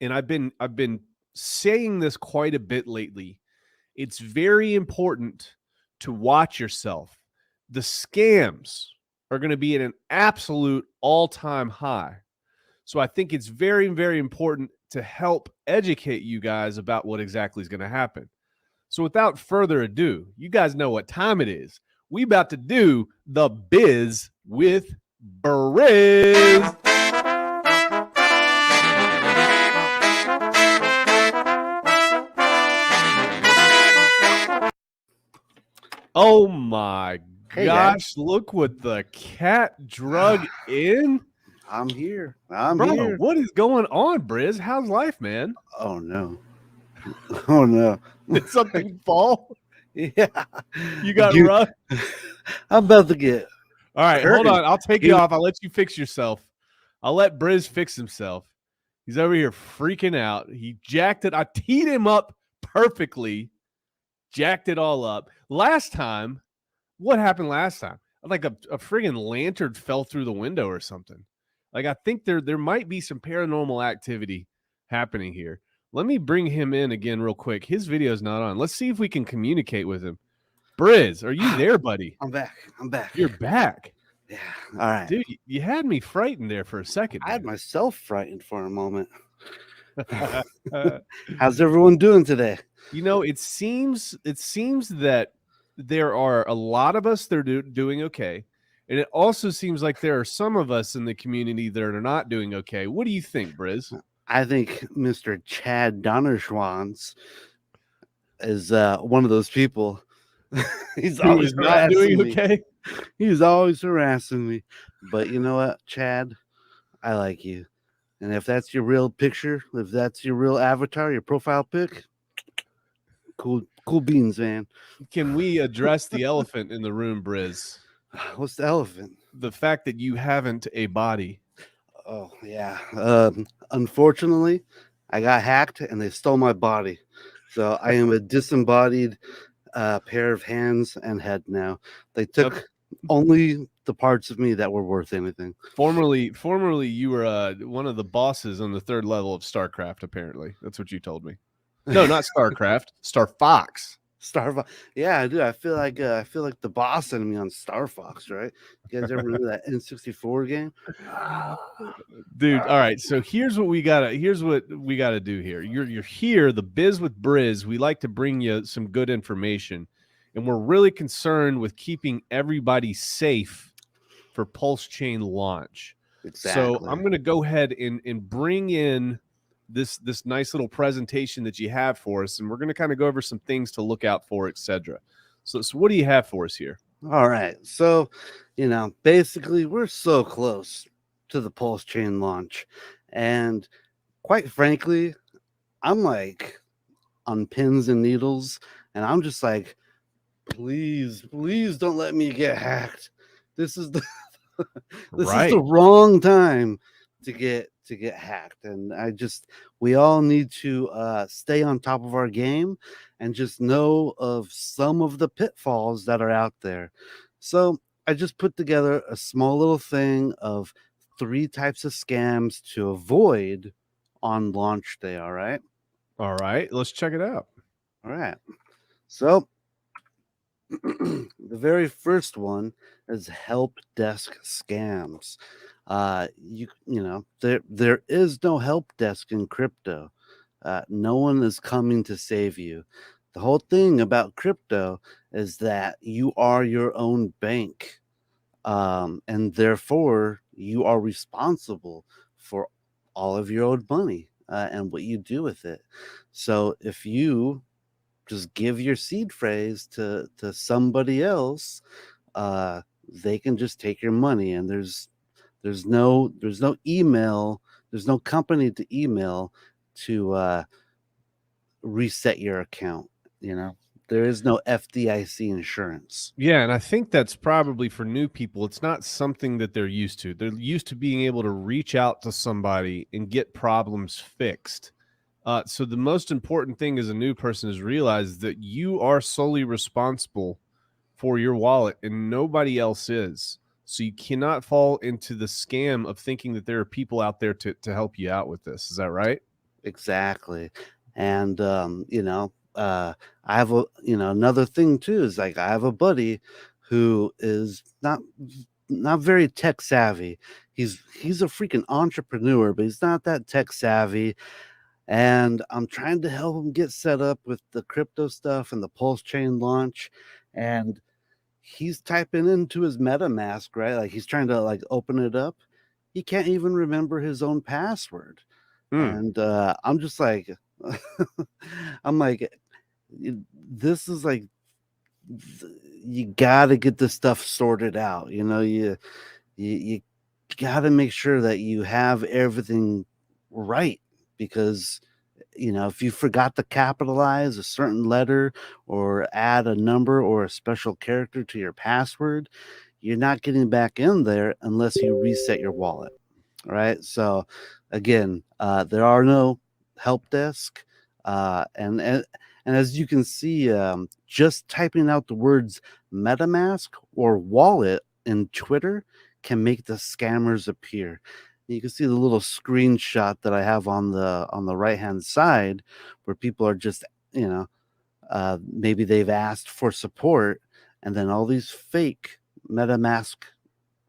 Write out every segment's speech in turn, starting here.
and I've been saying this quite a bit lately. It's very important to watch yourself. The scams are going to be at an absolute all-time high. So I think it's very, very important to help educate you guys about what exactly is going to happen. So without further ado, you guys know what time it is. We about to do the biz with Briz. Oh my Hey, gosh, look what the cat drug in. I'm here. I'm Bro, here. what is going on, Briz? How's life, man? Oh no. Oh no. Did something fall? Yeah. You got You, rough? I'm about to get All right, hurt. hold on. I'll take you He- off. I'll let you fix yourself. I'll let Briz fix himself. He's over here freaking out. He jacked it. I teed him up perfectly, jacked it all up. Last time, what happened last time? Like a friggin' lantern fell through the window or something. Like I think there might be some paranormal activity happening here. Let me bring him in again real quick. His video's not on. Let's see if we can communicate with him. Briz, are you there, buddy? I'm back. I'm back. You're back. Yeah. All right. Dude, you had me frightened there for a second. I had myself frightened for a moment. Man. How's everyone doing today? You know, it seems that there are a lot of us that are doing okay. And it also seems like there are some of us in the community that are not doing okay. What do you think, Briz? I think Mr. Chad Donnerschwanz is one of those people. He's Who always is not doing harassing me. okay? He's always harassing me. But you know what, Chad? I like you. And if that's your real picture, if that's your real avatar, your profile pic, cool beans, man. Can we address the elephant in the room, Briz? What's the elephant? The fact that you haven't a body. Oh, yeah. Unfortunately, I got hacked and they stole my body. So I am a disembodied pair of hands and head now. They took only the parts of me that were worth anything. Formerly, you were one of the bosses on the 3rd level of StarCraft, apparently. That's what you told me. No, not StarCraft. Star Fox. Star Fox. Yeah, dude. I feel like the boss enemy on Star Fox, right? You guys ever remember that N64 game? Dude, all right. So here's what we gotta do here. You're here, the biz with Briz. We like to bring you some good information, and we're really concerned with keeping everybody safe for Pulsechain launch. Exactly. So I'm gonna go ahead and bring in this nice little presentation that you have for us, and we're gonna kind of go over some things to look out for, etc. So what do you have for us here? All right. So, basically we're so close to the Pulsechain launch. And quite frankly, I'm like on pins and needles. And I'm just like, please don't let me get hacked. This is the this is the wrong time to get hacked. And we all need to stay on top of our game and just know of some of the pitfalls that are out there. So I just put together a small little thing of 3 types of scams to avoid on launch day. All right, Let's check it out. All right. So the very first one is help desk scams. There is no help desk in crypto. No one is coming to save you. The whole thing about crypto is that you are your own bank, and therefore you are responsible for all of your own money and what you do with it. So if you just give your seed phrase to somebody else, they can just take your money, and there's no email, there's no company to email to reset your account. There is no FDIC insurance. Yeah, and I think that's probably for new people. It's not something that they're used to. They're used to being able to reach out to somebody and get problems fixed. So the most important thing as a new person is realize that you are solely responsible for your wallet and nobody else is. So you cannot fall into the scam of thinking that there are people out there to help you out with this. Is that right? Exactly. And I have another thing too is like I have a buddy who is not very tech savvy. He's a freaking entrepreneur, but he's not that tech savvy. And I'm trying to help him get set up with the crypto stuff and the Pulsechain launch. And he's typing into his MetaMask, right? Like he's trying to like open it up. He can't even remember his own password. Hmm. And I'm just like, I'm like, this is like, you got to get this stuff sorted out. You got to make sure that you have everything right because if you forgot to capitalize a certain letter or add a number or a special character to your password, you're not getting back in there unless you reset your wallet. Right. So, again, there are no help desk. And as you can see, just typing out the words MetaMask or wallet in Twitter can make the scammers appear. You can see the little screenshot that I have on the right hand side, where people are just maybe they've asked for support, and then all these fake MetaMask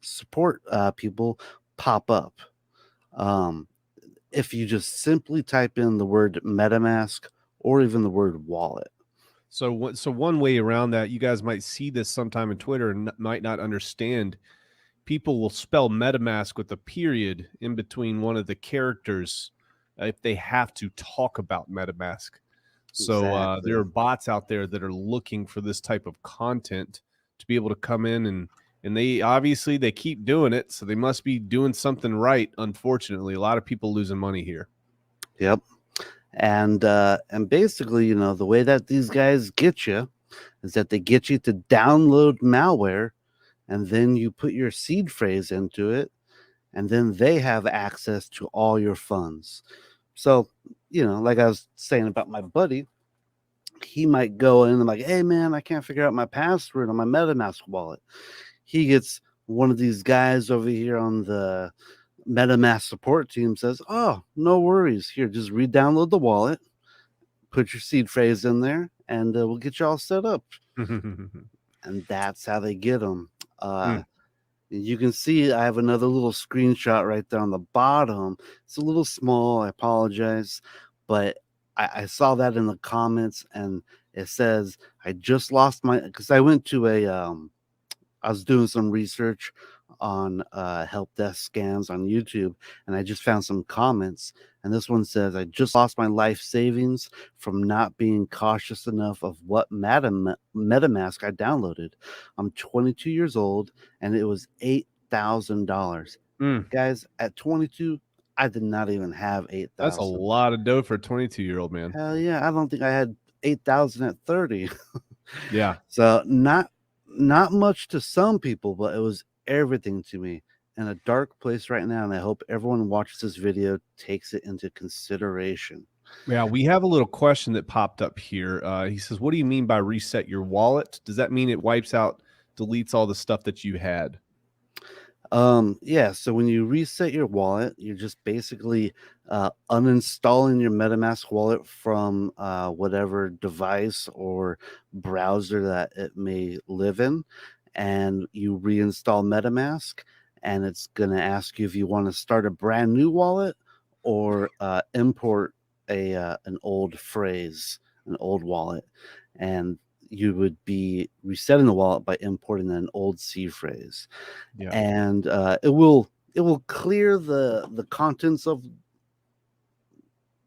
support people pop up. Um, if you just simply type in the word MetaMask or even the word wallet. So one way around that, you guys might see this sometime in Twitter and might not understand. People will spell MetaMask with a period in between one of the characters if they have to talk about MetaMask. So there Exactly. are bots out there that are looking for this type of content to be able to come in and they obviously they keep doing it, so they must be doing something right. Unfortunately, a lot of people losing money here. Yep. And basically, the way that these guys get you is that they get you to download malware, and then you put your seed phrase into it, and then they have access to all your funds. So, like I was saying about my buddy, he might go in and like, hey man, I can't figure out my password on my MetaMask wallet. He gets one of these guys over here on the MetaMask support team says, oh, no worries. Here, just re-download the wallet, put your seed phrase in there, and we'll get you all set up. And that's how they get them. Uh, Mm. you can see I have another little screenshot right there on the bottom. It's a little small. I apologize, but I saw that in the comments, and it says I just lost my because I went to I was doing some research on help desk scams on YouTube, and I just found some comments. And this one says, I just lost my life savings from not being cautious enough of what MetaMask I downloaded. I'm 22 years old, and it was $8,000. Mm. Guys, at 22, I did not even have That's a 8,000. lot of dough for a 22-year-old man. Hell yeah, I don't think I had 8,000 at 30. Yeah. So not much to some people, but it was everything to me. In a dark place right now, and I hope everyone watches this video takes it into consideration. Yeah, we have a little question that popped up here. He says, "What do you mean by reset your wallet? Does that mean it wipes out, deletes all the stuff that you had?" Yeah, so when you reset your wallet, you're just basically uninstalling your MetaMask wallet from whatever device or browser that it may live in, and you reinstall MetaMask, and it's going to ask you if you want to start a brand new wallet or import an old phrase, an old wallet, and you would be resetting the wallet by importing an old C phrase, Yeah. and it will clear the contents of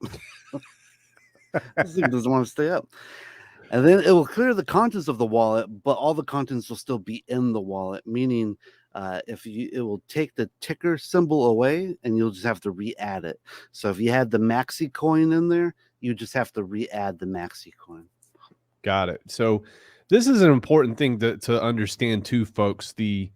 this thing doesn't want to stay up. And then it will clear the contents of the wallet, but all the contents will still be in the wallet, meaning if you it will take the ticker symbol away and you'll just have to re-add it. So if you had the maxi coin in there, you just have to re-add the maxi coin. Got it. So this is an important thing to understand too, folks. The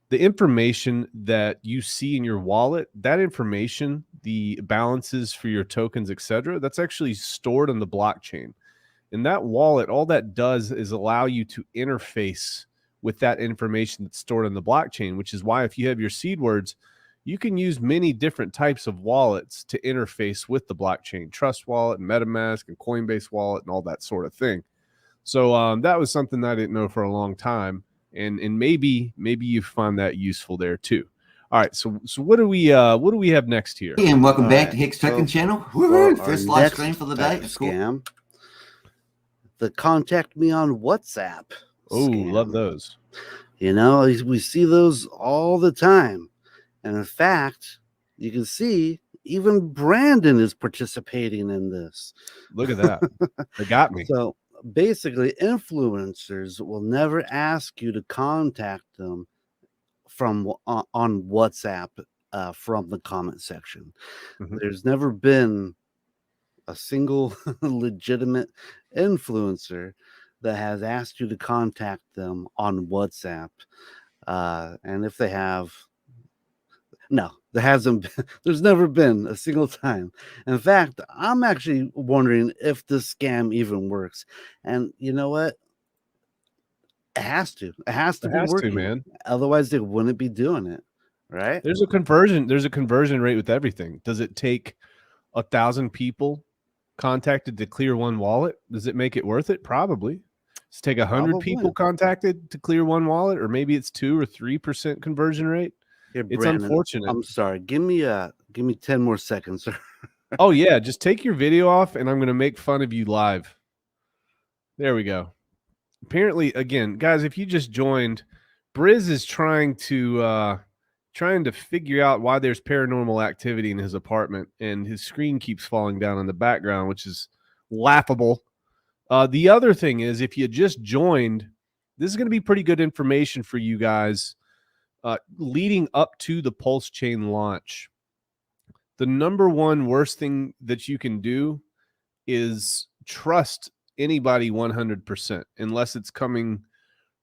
information that you see in your wallet, that information, the balances for your tokens, etc., that's actually stored on the blockchain. And that wallet, all that does is allow you to interface with that information that's stored on the blockchain, which is why if you have your seed words, you can use many different types of wallets to interface with the blockchain, Trust Wallet, and MetaMask, and Coinbase Wallet, and all that sort of thing. So that was something that I didn't know for a long time, and maybe you find that useful there too. All right, so what do we have next here? And welcome back to Hicks Trucking Channel. For First our live next stream for the type day. of Cool. scam, the contact me on WhatsApp. Oh, scam. love those. You know, we see those all the time. And in fact, you can see even Brandon is participating in this. Look at that. They got me. So basically, influencers will never ask you to contact them from on WhatsApp from the comment section. Mhm. There's never been a single legitimate influencer that has asked you to contact them on WhatsApp. And if they have, no, there hasn't been, there's never been a single time. In fact, I'm actually wondering if this scam even works. And you know what? It has to. It has to It be has to, working. man. Otherwise, they wouldn't be doing it. Right? There's a conversion rate with everything. Does it take 1,000 people contacted to clear one wallet? Does it make it worth it? Probably. Does it take 100 Probably. people contacted to clear one wallet, or maybe it's 2 or 3% conversion rate? Here, It's Brandon, unfortunate. I'm sorry. Give me 10 more seconds, sir. Oh yeah, just take your video off, and I'm going to make fun of you live. There we go. Apparently, again, guys, if you just joined, Briz is trying to figure out why there's paranormal activity in his apartment, and his screen keeps falling down in the background, which is laughable. The other thing is, if you just joined, this is going to be pretty good information for you guys leading up to the Pulsechain launch. The number one worst thing that you can do is trust anybody 100% unless it's coming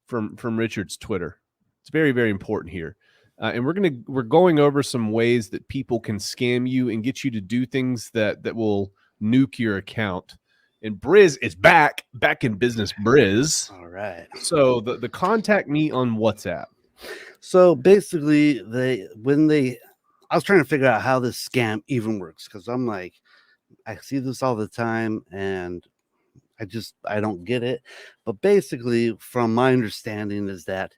from Richard's Twitter. It's very, very important here. And we're going over some ways that people can scam you and get you to do things that will nuke your account. And Briz is back in business. Briz. All right. So the contact me on WhatsApp. So basically, I was trying to figure out how this scam even works, because I'm like, I see this all the time and I don't get it. But basically, from my understanding, is that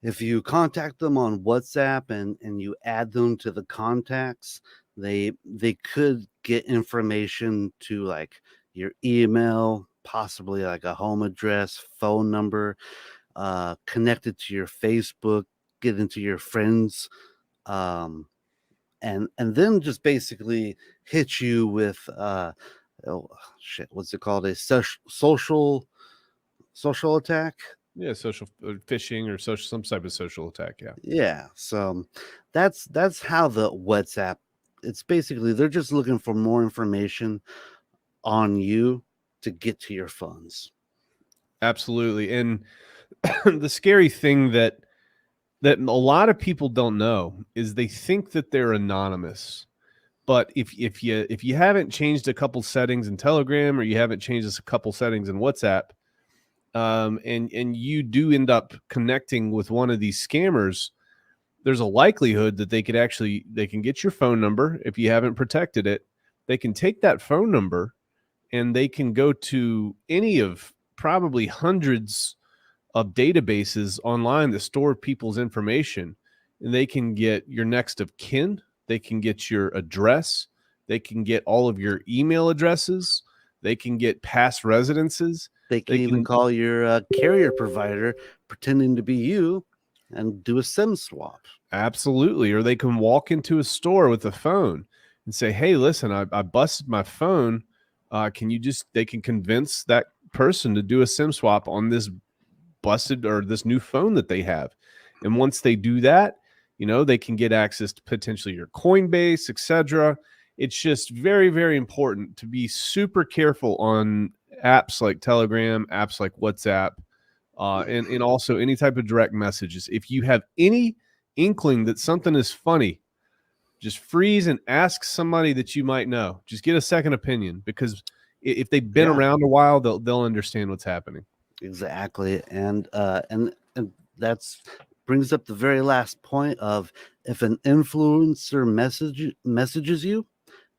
if you contact them on WhatsApp and you add them to the contacts, they could get information to like your email, possibly like a home address, phone number, connected to your Facebook, get into your friends, and then just basically hit you with what's it called, a social attack. Yeah, social phishing or some type of social attack. Yeah, so that's how the WhatsApp, it's basically they're just looking for more information on you to get to your funds. Absolutely. And the scary thing that a lot of people don't know is they think that they're anonymous. But if you haven't changed a couple settings in Telegram, or you haven't changed a couple settings in WhatsApp, and you do end up connecting with one of these scammers, there's a likelihood that they can get your phone number. If you haven't protected it, they can take that phone number and they can go to any of probably hundreds of databases online that store people's information, and they can get your next of kin, they can get your address, they can get all of your email addresses, they can get past residences, they can even call your carrier provider pretending to be you and do a SIM swap. Absolutely. Or they can walk into a store with a phone and say, hey, listen, I busted my phone. They can convince that person to do a SIM swap on this busted or this new phone that they have. And once they do that, they can get access to potentially your Coinbase, etc. It's just very, very important to be super careful on apps like Telegram, apps like WhatsApp, and also any type of direct messages. If you have any inkling that something is funny, just freeze and ask somebody that you might know. Just get a second opinion, because if they've been around a while, they'll understand what's happening. Exactly. And that's brings up the very last point of if an influencer messages you,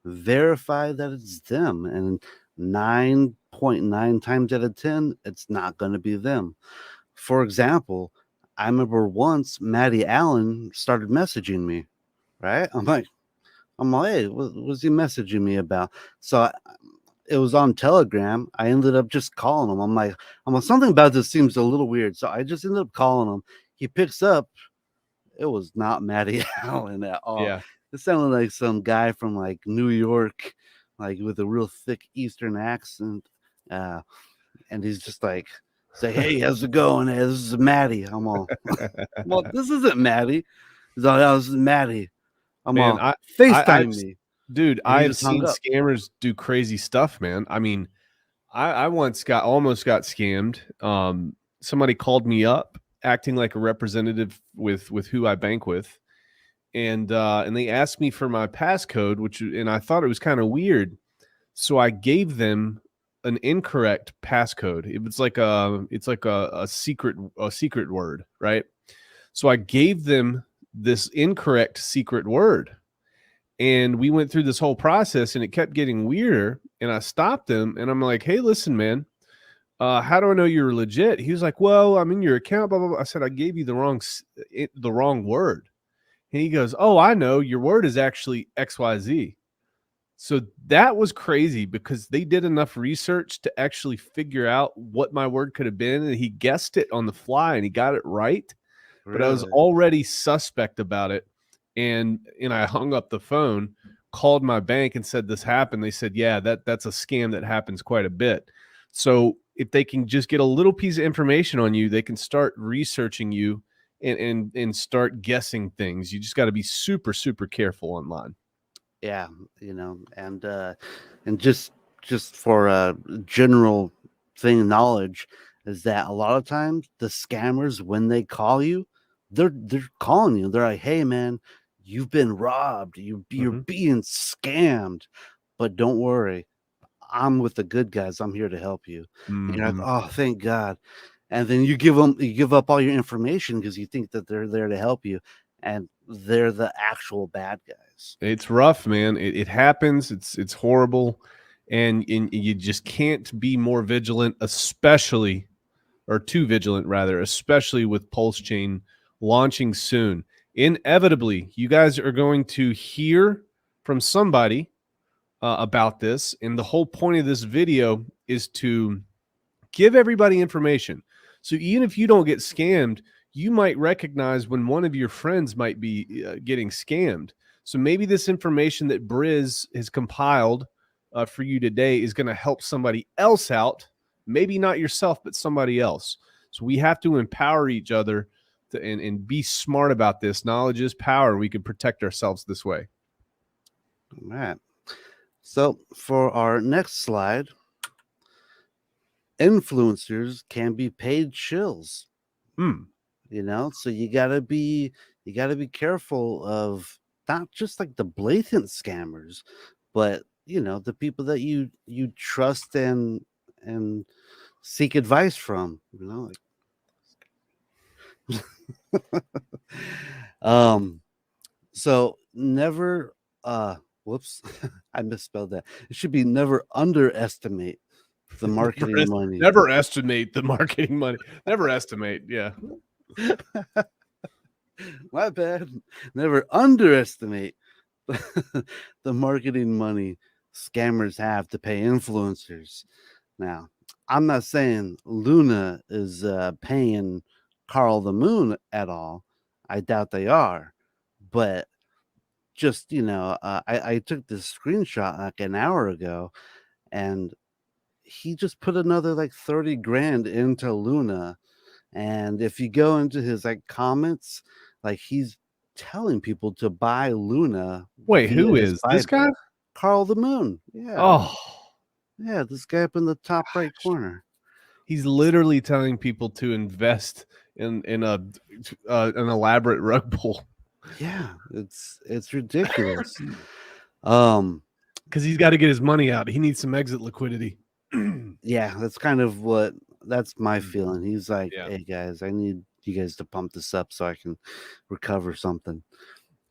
verify that it's them. And 9.9 times out of 10, it's not going to be them. For example, I remember once Maddie Allen started messaging me, right? I'm like, hey, what was he messaging me about? So it was on Telegram. I ended up just calling him. I'm like, something about this seems a little weird. So I just ended up calling him. He picks up. It was not Maddie Allen at all. Yeah. It sounded like some guy from like New York, like with a real thick Eastern accent. And he's just like, say, hey, how's it going? Hey, this is Maddie. I'm all, well, this isn't Maddie. He's like, oh, this is Maddie. I'm Man, all, FaceTime I've, me. dude, And he I've just hung seen up. scammers do crazy stuff, man. I mean, I once almost got scammed. Somebody called me up acting like a representative with who I bank with. And they asked me for my passcode, and I thought it was kind of weird. So I gave them an incorrect passcode. It's like a secret word, right? So I gave them this incorrect secret word. And we went through this whole process and it kept getting weirder. And I stopped him and I'm like, hey, listen, man, how do I know you're legit? He was like, well, I'm in your account, blah, blah, blah. I said, I gave you the wrong word. And he goes, oh, I know, your word is actually XYZ. So that was crazy because they did enough research to actually figure out what my word could have been. And he guessed it on the fly and he got it right. But I was Really? already suspect about it. And I hung up the phone, called my bank and said this happened. They said, yeah, that's a scam that happens quite a bit. So if they can just get a little piece of information on you, they can start researching you and start guessing things. You just got to be super, super careful online. Yeah, and just for general thing knowledge is that a lot of times the scammers, when they call you, they're calling you. They're like, hey man, you've been robbed. You're being scammed. But don't worry, I'm with the good guys. I'm here to help you. And you're like, oh, thank God. And then you give up all your information because you think that they're there to help you, and they're the actual bad guys. It's rough, man. It happens. It's horrible. And you just can't be more vigilant, especially too vigilant rather, especially with Pulsechain launching soon. Inevitably, you guys are going to hear from somebody about this. And the whole point of this video is to give everybody information. So even if you don't get scammed, you might recognize when one of your friends might be getting scammed. So maybe this information that Briz has compiled for you today is going to help somebody else out. Maybe not yourself, but somebody else. So we have to empower each other and be smart about this. Knowledge is power. We can protect ourselves this way. All right. So for our next slide, influencers can be paid shills. So you gotta be careful of not just like the blatant scammers, but the people that you trust and seek advice from. So never whoops, I misspelled that. It should be never underestimate the marketing money. Never estimate the marketing money. Never estimate. Yeah. My bad. Never underestimate the marketing money scammers have to pay influencers. Now, I'm not saying Luna is paying Carl the Moon at all. I doubt they are. But just, I took this screenshot like an hour ago, and he just put another like 30 grand into Luna. And if you go into his like comments, like he's telling people to buy Luna. Wait, who is this guy? Carl the Moon. Yeah. Oh, yeah, this guy up in the top right corner. He's literally telling people to invest in an elaborate rug pull. Yeah, it's ridiculous. Because he's got to get his money out. He needs some exit liquidity. Yeah, that's my feeling. He's like, hey guys, I need you guys to pump this up so I can recover something.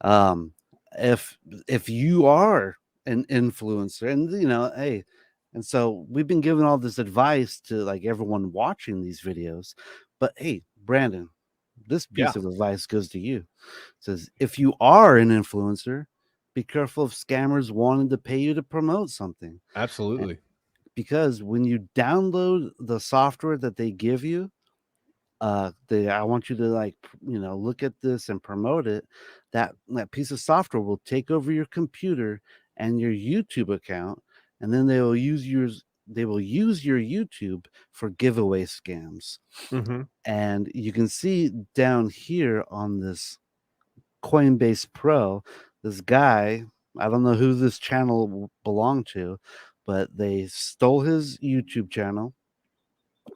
Um, if you are an influencer, and hey, and so we've been giving all this advice to like everyone watching these videos, but hey, Brandon, this Yeah, piece of advice goes to you. It says if you are an influencer, be careful of scammers wanting to pay you to promote something. absolutely. Because when you download the software that they give you, I want you to like look at this and promote it. That piece of software will take over your computer and your YouTube account, and then they will use your YouTube for giveaway scams. Mm-hmm. And you can see down here on this Coinbase Pro, this guy, I don't know who this channel belonged to, but they stole his YouTube channel.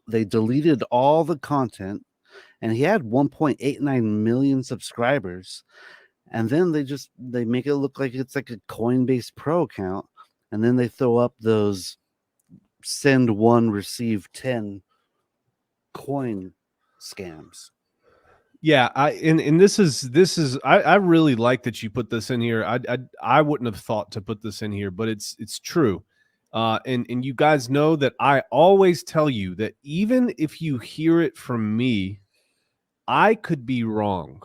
They deleted all the content, and he had 1.89 million subscribers. And then they make it look like it's like a Coinbase Pro account, and then they throw up those send 1 receive 10 coin scams. Yeah, and this is I really like that you put this in here. I wouldn't have thought to put this in here, but it's true. And you guys know that I always tell you that even if you hear it from me, I could be wrong.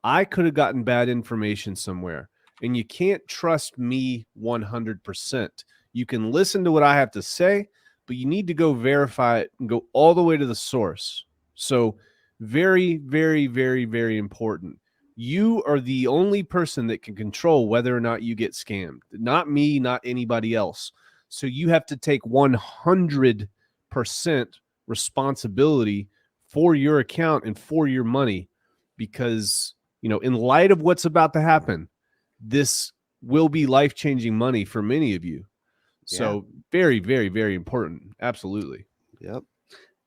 I could have gotten bad information somewhere, and you can't trust me 100%. You can listen to what I have to say, but you need to go verify it and go all the way to the source. So very, very, very, very important. You are the only person that can control whether or not you get scammed, not me, not anybody else. So you have to take 100% responsibility for your account and for your money, because in light of what's about to happen, this will be life-changing money for many of you. So very, very, very important. Absolutely. Yep.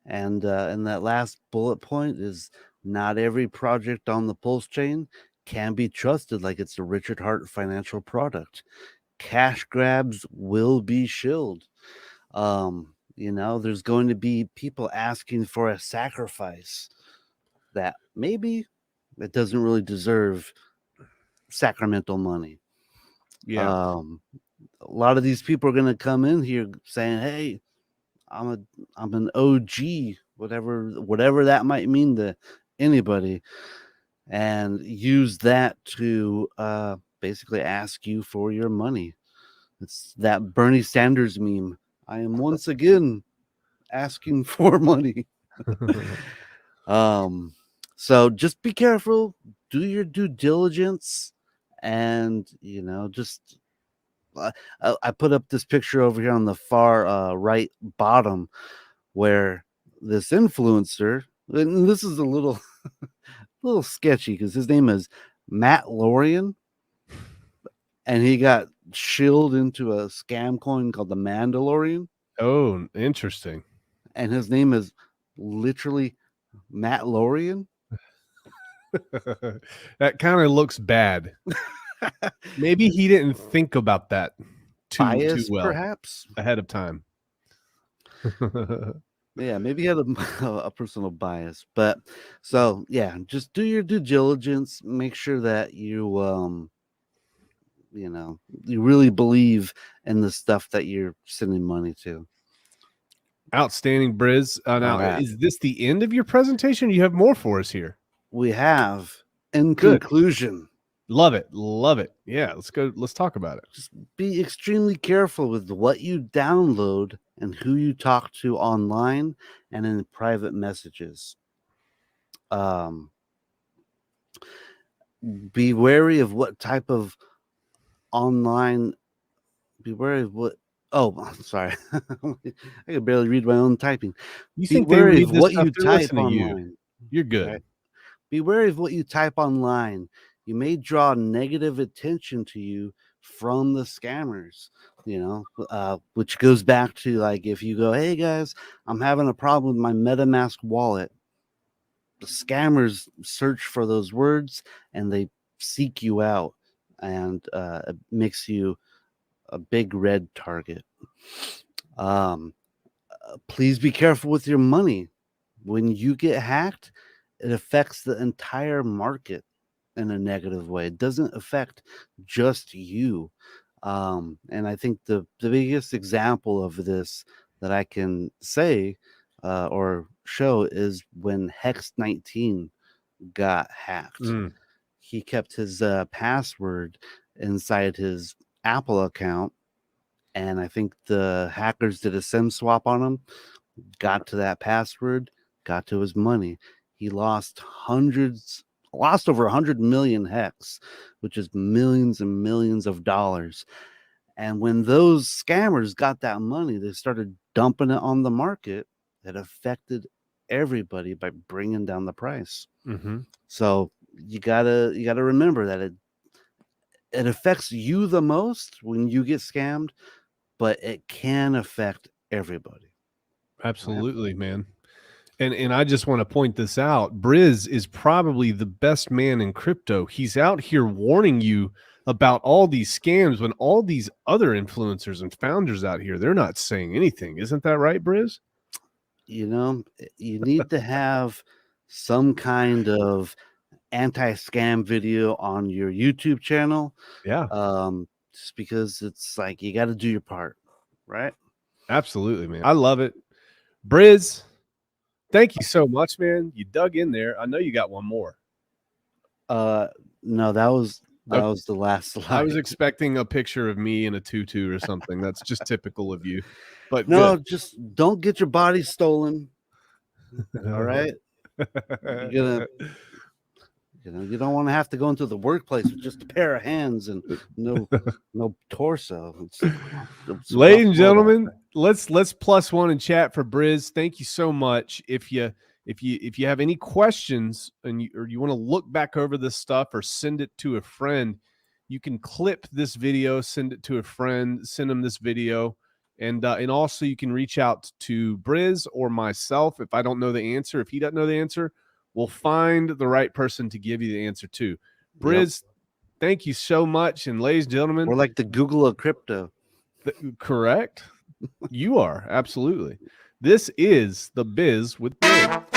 And that last bullet point is not every project on the Pulsechain can be trusted like it's a Richard Hart financial product. Cash grabs will be shilled. There's going to be people asking for a sacrifice that maybe it doesn't really deserve sacramental money. Yeah. A lot of these people are going to come in here saying, "Hey, I'm an OG, whatever that might mean to anybody," and use that to basically ask you for your money. It's that Bernie Sanders meme. I am once again asking for money. So just be careful, do your due diligence, and just I put up this picture over here on the far right bottom where this influencer, and this is a little little sketchy because his name is Matt Lorian, and he got shilled into a scam coin called the Mandalorian, Oh, interesting. and his name is literally Matt Lorian. That kind of looks bad. Maybe he didn't think about that too Bias, well perhaps. ahead of time. Yeah, maybe he had a personal bias, but so yeah, just do your due diligence. Make sure that you you really believe in the stuff that you're sending money to. Outstanding, Briz. Now, All right, is this the end of your presentation? You have more for us here. we have in Good. conclusion. Love it. Love it. Yeah, let's go. Let's talk about it. Just be extremely careful with what you download and who you talk to online and in private messages. Be wary of what type of online. Be wary of what. Oh, I'm sorry. I can barely read my own typing. You Be think they wary read of this what stuff? you They're type listening to you. online. You're good. Right? Be wary of what you type online. You may draw negative attention to you from the scammers, which goes back to like if you go, "Hey guys, I'm having a problem with my MetaMask wallet." The scammers search for those words and they seek you out, and it makes you a big red target. Please be careful with your money. When you get hacked, it affects the entire market in a negative way. It doesn't affect just you. And I think the biggest example of this that I can say or show is when Hex 19 got hacked. Mm. He kept his password inside his Apple account, and I think the hackers did a SIM swap on him, got to that password, got to his money. He lost over 100 million hex, which is millions and millions of dollars. And when those scammers got that money, they started dumping it on the market. It affected everybody by bringing down the price. Mm-hmm. So you gotta remember that it affects you the most when you get scammed, but it can affect everybody. Absolutely, man. And I just want to point this out. Briz is probably the best man in crypto. He's out here warning you about all these scams when all these other influencers and founders out here, they're not saying anything. Isn't that right, Briz? You know, you need to have some kind of anti-scam video on your YouTube channel. Yeah. Just because it's like you got to do your part, right? Absolutely, man. I love it. Briz, thank you so much, man. You dug in there. I know you got one more. No, that was the last slide. I was expecting a picture of me in a tutu or something. That's just typical of you. But no, good. just don't get your body stolen. All right. You're gonna, you don't want to have to go into the workplace with just a pair of hands and no torso. It's Ladies and gentlemen, let's +1 in chat for Briz. Thank you so much. If you have any questions and you want to look back over this stuff or send it to a friend, you can clip this video, send it to a friend, send them this video, and also you can reach out to Briz or myself if I don't know the answer. If he doesn't know the answer, we'll find the right person to give you the answer to. Briz, thank you so much. And ladies and gentlemen, we're like the Google of crypto. Correct. You are. Absolutely. This is The Biz with Briz.